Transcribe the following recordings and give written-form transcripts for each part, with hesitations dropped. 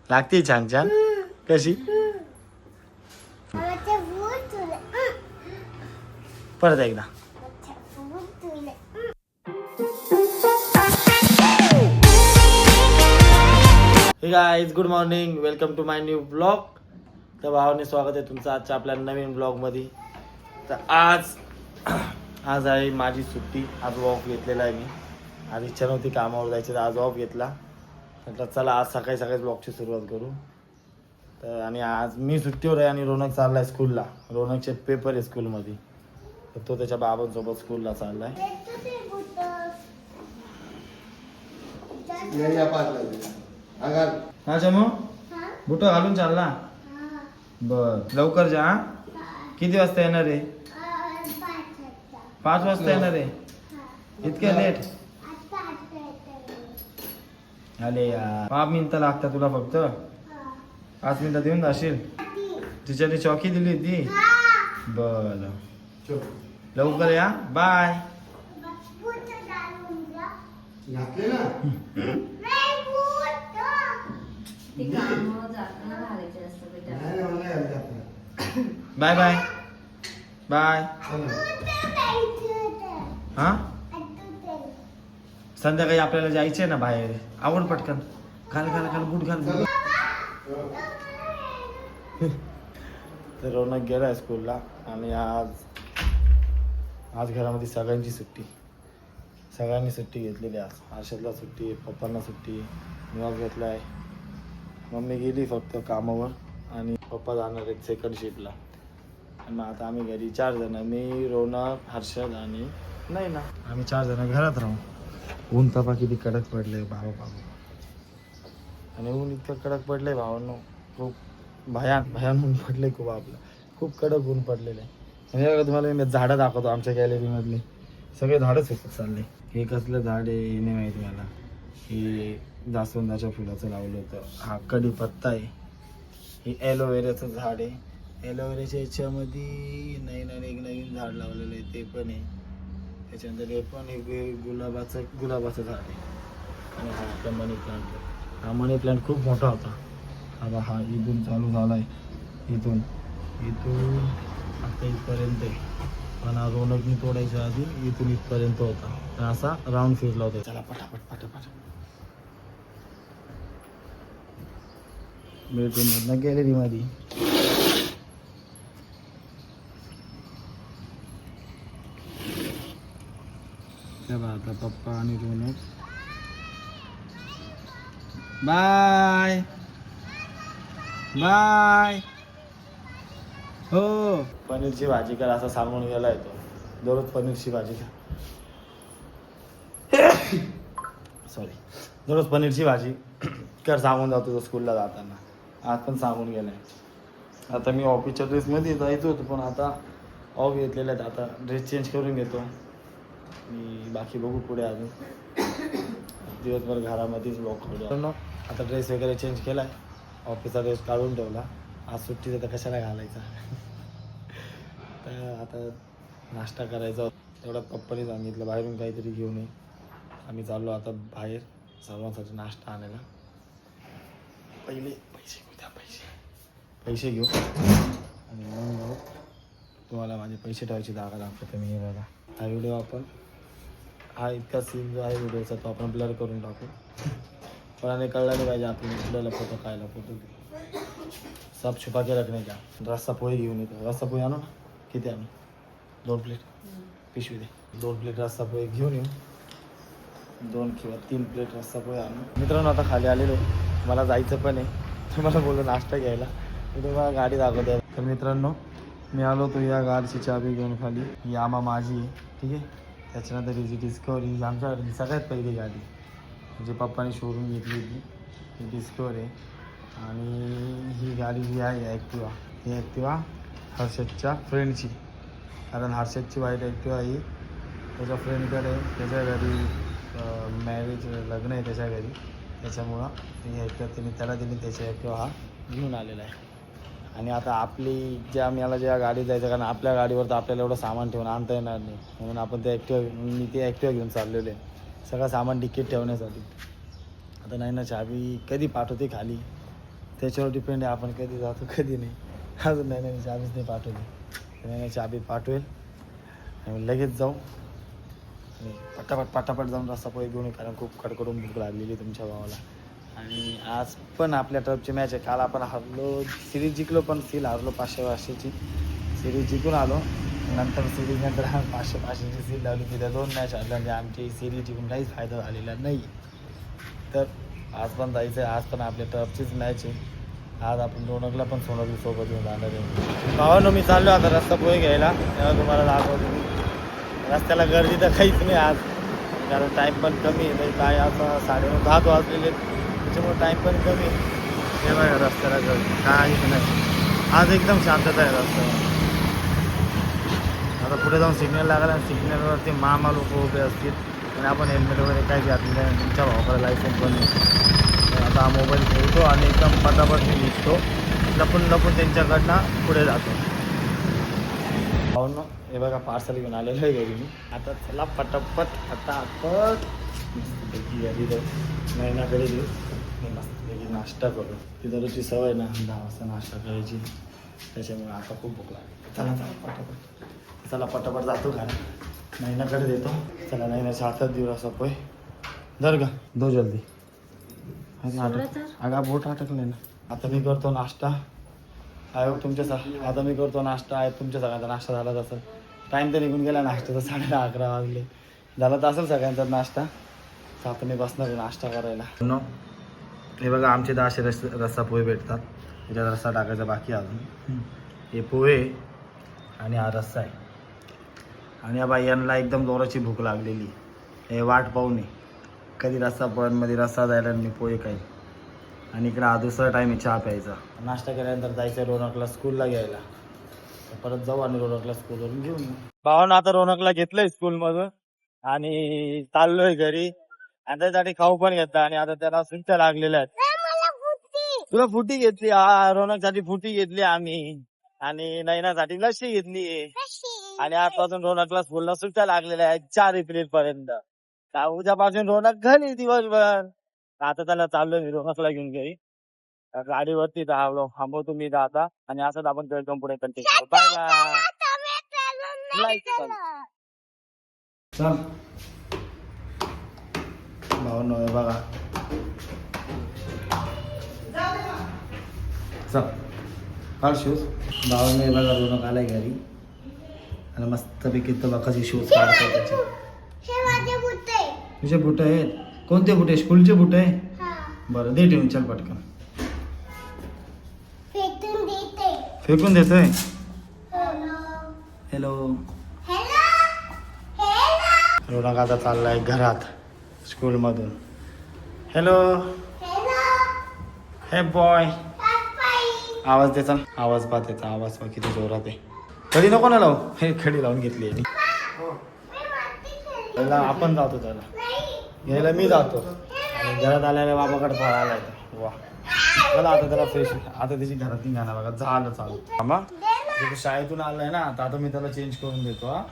लागते छान छान. कशी परत एकदा. Hey guys, good morning, welcome to my new blog. तर भावाने स्वागत आहे तुमचं आजच्या आपल्या नवीन ब्लॉगमध्ये. तर आज आहे माझी सुट्टी. आज ऑफ घेतलेला आहे मी. आज इच्छा नव्हती कामावर जायची, तर आज ऑफ घेतला. म्हटलं चला आज सकाळी सकाळी ब्लॉगची सुरुवात करू. तर आणि आज मी सुट्टीवर आहे आणि रोनक चाललाय स्कूलला. रोनकचे पेपर आहे स्कूलमध्ये, तर तो त्याच्या बाबांसोबत स्कूलला चाललाय. अच्छा मग बुट घालून चालला. बर, लवकर जा. किती वाजता येणार आहे? 5 वाजता येणार आहे. इतके लेट आले यार. 5 मिनिटं लागतात तुला फक्त. 5 मिनिटात येऊन जाशील. टीचरने चौकी दिली होती. बर, लवकर या. बाय. Bye bye bye. हा, संध्याकाळी आपल्याला जायचंय ना बाहेर. आवड पटकन. घाल घाल घाल बूट घाल. तर रौनक गेलाय स्कूलला आणि आज घरामध्ये सगळ्यांची सुट्टी. सगळ्यांनी सुट्टी घेतलेली आज. हर्षदला सुट्टी, पप्पांना सुट्टी, मी ऑफ घेतलाय. मम्मी गेली फक्त कामावर आणि पप्पा जाणार आहेत सेकंड शिफ्टला. आणि मग आता आम्ही घरी 4 जण, मी, रौनक, हर्षद आणि नाही ना, आम्ही 4 जण घरात राहू. ऊन तपा किती कडक पडले बाबा. आणि ऊन इतकं कडक पडलंय भावांनो, खूप भयान ऊन पडलंय खूप. आपलं खूप कडक ऊन पडलेलं आहे. म्हणजे तुम्हाला मी झाडं दाखवतो आमच्या गॅलरीमधले. सगळे झाडच होतात चालले. हे कसलं झाड आहे हे नाही माहिती मला. हे जास्वंदाच्या फुलाचं लावलं होतं. हा कढीपत्ता आहे. हे ॲलोवेराचं झाड आहे. ॲलोवेराच्या याच्यामध्ये एक नवीन झाड लावलेलं आहे, ते पण आहे. त्याच्यानंतर हे पण एक गुलाबाचं झाड आहे. आणि हा आपला मनी प्लांट. हा मनी प्लांट खूप मोठा होता. हा इथून चालू झाला आहे. इथून आता इथपर्यंत आहे. पण हा रोनकनी तोडायच्या आधी इथून इथपर्यंत होता. तर असा राऊंड फिरला होता. चला पटापट बेडरूम गॅलरीमध्ये. तेव्हा आता पप्पा आणि रोनक. Bye bye. हो, पनीरची भाजी कर असं सांगून गेलाय तो. दररोज पनीरची भाजी कर. सॉरी, दररोज पनीरची भाजी कर सांगून जातो तो स्कूलला जाताना. आज पण सांगून गेलाय. आता मी ऑफिसच्या ड्रेसमध्ये जायचं होतं, पण आता ऑफ घेतलेले आहेत. आता ड्रेस चेंज करून घेतो मी. बाकी बघू पुढे. अजून दिवसभर घरामध्येच ब्लॉग करू. आता ड्रेस वगैरे चेंज केला आहे. ऑफिसचा ड्रेस काढून ठेवला. आज सुट्टी तर कशाला घालायचा. तर आता नाश्ता करायचा. तेवढ्या पप्पाने सांगितलं बाहेरून काहीतरी घेऊन ये. आम्ही चाललो आता बाहेर सर्वांसाठी नाश्ता आणायला. पहिले पैसे घेऊ. त्या पैसे घेऊ आणि मग तुम्हाला माझे पैसे ठेवायची जागा दाखवतो मी. हे बघा, हा व्हिडिओ आपण, हा इतका सीन जो आहे व्हिडिओचा तो आपण ब्लर करून टाकू. पण कळलं नाही पाहिजे आपल्याला फोटो कायला फोटो सब छुपा के रखने का. रस्सा पोहे घेऊन येतो. रस्सा पोहे आणू ना. किती आणू? 2 प्लेट पिशवी दे. 2 प्लेट रस्सा पोहे घेऊन येऊ. 2 किंवा 3 प्लेट रस्सा पोहे आणू. मित्रांनो, आता खाली आलेलो. मला जायचं पण आहे. तुम्हाला बोललो नाश्ता घ्यायला. मी तुम्हाला गाडी दाखवते. तर मित्रांनो, मी आलो तो या गाडीची चाबी घेऊन खाली. ही आम्हा माझी आहे, ठीक आहे. त्याच्यानंतर ही जी डिस्कवरी ही आमच्या घराची सगळ्यात पहिली गाडी, म्हणजे पप्पाने शोरूम घेतली होती. ही डिस्कवर आहे. आणि ही गाडी जी आहे ॲक्टिवा, ही ॲक्टिवा हर्षदच्या फ्रेंडची. कारण हर्षदची वाईट ॲक्टिवा ही त्याच्या फ्रेंडकडे, त्याच्या घरी मॅरेज लग्न आहे त्याच्या घरी. त्याच्यामुळं ही ॲक्टिवा त्याने त्याला दिली. त्याची ॲक्टिवा हा घेऊन आलेला आहे. आणि आता आपली ज्या गाडीत जायचं, कारण आपल्या गाडीवर तर आपल्याला एवढं सामान ठेवून आणता येणार नाही. म्हणून आपण ते मी ते ॲक्टिवा घेऊन चाललेलो आहे. सगळं सामान डिकीत ठेवण्यासाठी. आता नाही ना चाबी कधी पाठवते खाली. त्याच्यावर डिपेंड आहे आपण कधी जातो कधी नाही. अजून नाही चाबीच नाही पाठवली. नाही चाबी पाठवेल आणि लगेच जाऊ आणि पटापट जाऊन रस्ता पोहे घेऊन, कारण खूप कडकडून भूक लागलेली तुमच्या भावाला. आणि आज पण आपल्या टर्फची मॅच आहे. काल आपण हरलो, सिरीज जिंकलो, पण सील हारलो 500-500ची सिरीज जिंकून आलो. नंतर सिरीज नंतर 500-500ची सील लावली. तिथे 2 मॅच हरल्या म्हणजे आमची सिरीज जिंकून काहीच फायदा झालेला नाही. तर आज पण जायचं आहे. आज पण आपल्या टर्फचीच मॅच आहे. आज आपण रोनकला पण सोनकली सोबत येऊन जाणार आहे. भावांनो मी चाललो आता रस्ता पोहे घ्यायला, तेव्हा तुम्हाला दाखवतो मी. रस्त्याला गर्दी तर काहीच नाही आज, कारण टाईम पण कमी आहे. काय आता 9:30 वाजलेले, त्याच्यामुळे टाईम पण कमी आहे. हे बघा रस्त्याला गर्दी काहीच नाही आज, एकदम शांतता आहे रस्त्यावर. आता पुढे जाऊन सिग्नल लागला आणि सिग्नलवरती मामा लोक उभे असतील आणि आपण हेल्मेट वगैरे काय घातलेलं नाही. तुमच्या भावाकडे लायसन्स पण नाही. आता मोबाईल ठेवतो आणि एकदम पटापट मी निघतो, लपून त्यांच्याकडनं पुढे जातो. भाऊंनो हे बघा पार्सल घेऊन आलेलं आहे घरी मी. आता चला पटापट घरी जाऊ, महिनाकडे देऊ मस्त नाश्ता करू. ती दररोजची सवय ना 10 वाजता नाश्ता करायची, त्याच्यामुळे आता खूप भूक लागली. चला पटापट जातो घरा, महिनाकडे देतो. चला महिन्याच्या हातात देऊ असं पोय जर का दो जल्दी. अगा बोट अटकले ना. आता मी करतो नाश्ता. आता मी करतो नाश्ता आहे. तुमच्या सगळ्यांचा नाश्ता झालाच असेल. टाईम तर निघून गेला नाश्त्याचा, 11:30 वाजले. झाला तर असेल सगळ्यांचा नाश्ता. तर आता मी बसणार नाश्ता करायला. हे बघा आमचे 10 रस्सा पोहे भेटतात. त्याच्यात रस्सा टाकायचा बाकी अजून. हे पोहे आणि हा रस्सा आहे. आणि या बाईंना एकदम जोराची भूक लागलेली. हे वाट पाहू नये कधी रस्सा पोह्यांमध्ये रस्सा जायला मी पोहे काही. आणि इकडे हा दुसरा टाईम आहे चहा प्यायचा. नाश्ता केल्यानंतर जायचं रोनकला स्कूलला घ्यायला. परत जाऊ आणि रोनकला स्कूलवरून घेऊन येऊ. भावानं आता रोनकला घेतलंय स्कूलमधून आणि चाललोय घरी. आणि त्यासाठी खाऊ पण घेतला. आणि आता त्याला सुट्ट्या लागलेल्या आहेत. तुला फुटी घेतली? हा रोनकसाठी फुटी घेतली आम्ही. आणि नैनासाठी लस्सी घेतली. आणि आजपासून रोनकला स्कूलला सुट्ट्या लागलेल्या आहेत 4 एप्रिल पर्यंत. उद्यापासून रोनक घरी दिवसभर. आता त्याला चाललोय मी रोनकला घेऊन घरी. गाडीवरती थांबव तुम्ही आता. आणि असंच आपण पुढे कंटिन्यू. Bye bye. चल भाऊ बघा चल काढ शूज. भावाने बघा रोनक आलाय घरी आणि मस्तपैकी तर बघाचे शूज काढतो त्याचे. तुझे बुट आहेत? कोणते बुट आहे? स्कूलचे बुट आहे? बरं दे ठेवून. चल पटकन. फेकून देतोय? हॅलो. रोनक आता चाललाय घरात स्कूलमधून. हॅलो. Hey boy. आवाज द्यायचा. आवाज पा त्याचा. आवाज पा किती जोरात आहे. खडी नको ना लावू. हे खडी लावून घेतली आहे. आपण जातो त्याला घ्यायला. मी जातो आणि घरात आल्याला बाबाकडे पळायला येतो. वा चला आता त्याला फ्रेश. आता त्याची घरात निघाला बघा. झालं चालू. आम्हा शाळेतून आलाय ना आता मी त्याला चेंज करून देतो. हा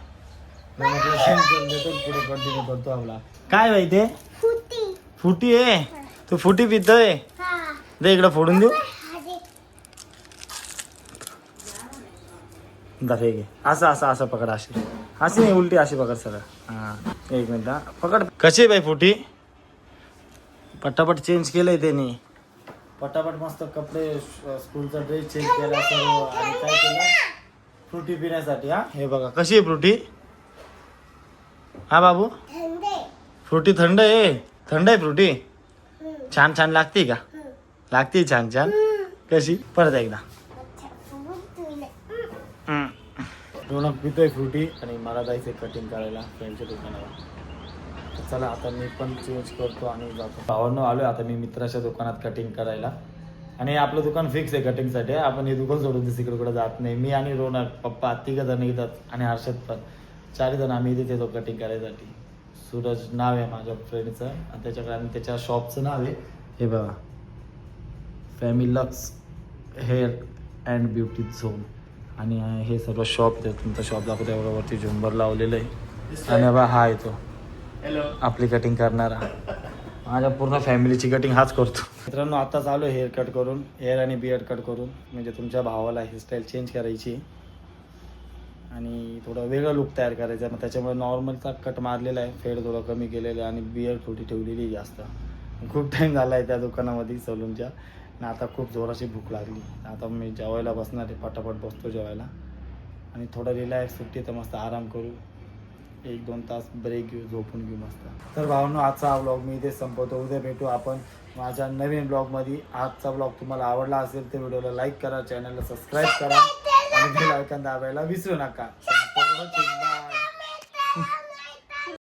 चेंज करून देतो. पुढे कंटिन्यू करतो आपला. काय बाई ते फुटी आहे? तू फुटी पितोय? दे इकडं फोडून देऊ. घे असं पकड. अशी नाही उलटी अशी पकड सरळ. हा 1 मिनिट पकड. कशी आहे बाई फुटी? पटापट चेंज केलंय त्यांनी. पटापट मस्त कपडे स्कूलचा ड्रेस चेंज केला सर्व. आणि काय केलं? फ्रुटी पिण्यासाठी. हा हे बघा कशी आहे फ्रुटी. हा बाबू फ्रुटी थंड आहे? थंड आहे फ्रुटी? छान लागते का? लागते छान. कशी? परत एकदा. रोनक पितोय फ्रुटी आणि मला जायचंय कटिंग करायला फ्रेंडच्या दुकानावर. चला आता मी पण चेंज करतो आणि जातो. भावांनो आलोय आता मी मित्राच्या दुकानात कटिंग करायला. आणि आपलं दुकान फिक्स आहे कटिंगसाठी. आपण हे दुकान सोडून दुसरीकडे कुठे जात नाही. मी आणि रोनक पप्पा 3 जण येतात आणि हर्षद पण 4 जण आम्ही इथे येतो कटिंग करायसाठी. सूरज नाव आहे माझ्या फ्रेंडचं आणि त्याच्याकडे आणि त्याच्या शॉपचं नाव आहे हे बघा family lux hair and beauty zone. आणि हे सर्व शॉप तुमचं शॉप दाखवतो. त्यावरती झुंबर लावलेलं आहे. आणि बा हा येतो आपली कटिंग करणारा. माझ्या पूर्ण फॅमिलीची कटिंग हाच करतो. मित्रांनो आता चालू आहे हेअर कट करून, हेअर आणि बियर्ड कट करून. म्हणजे तुमच्या भावाला हेअरस्टाईल चेंज करायची आणि थोडं वेगळं लुक तयार करायचं. मग त्याच्यामुळे नॉर्मलचा कट मारलेला आहे, फेड थोडं कमी केलेलं आहे आणि बियर्ड थोडी ठेवलेली आहे जास्त. खूप टाईम झाला आहे त्या दुकानामध्ये सलूनच्या आणि आता खूप जोराची भूक लागली. आता मी जेवायला बसणार आहे, पटापट बसतो जेवायला आणि थोडं रिलॅक्स सुट्टी तर मस्त आराम करू, 1-2 तास ब्रेक घेऊ, झोपून घेऊ मस्त. तर भावांनो आजचा हा ब्लॉग मी इथेच संपवतो. उद्या भेटू आपण माझ्या नवीन ब्लॉगमध्ये. आजचा ब्लॉग तुम्हाला आवडला असेल तर व्हिडिओला लाईक करा, चॅनलला सबस्क्राईब करा आणि बेल आयकॉन दाबायला विसरू नका.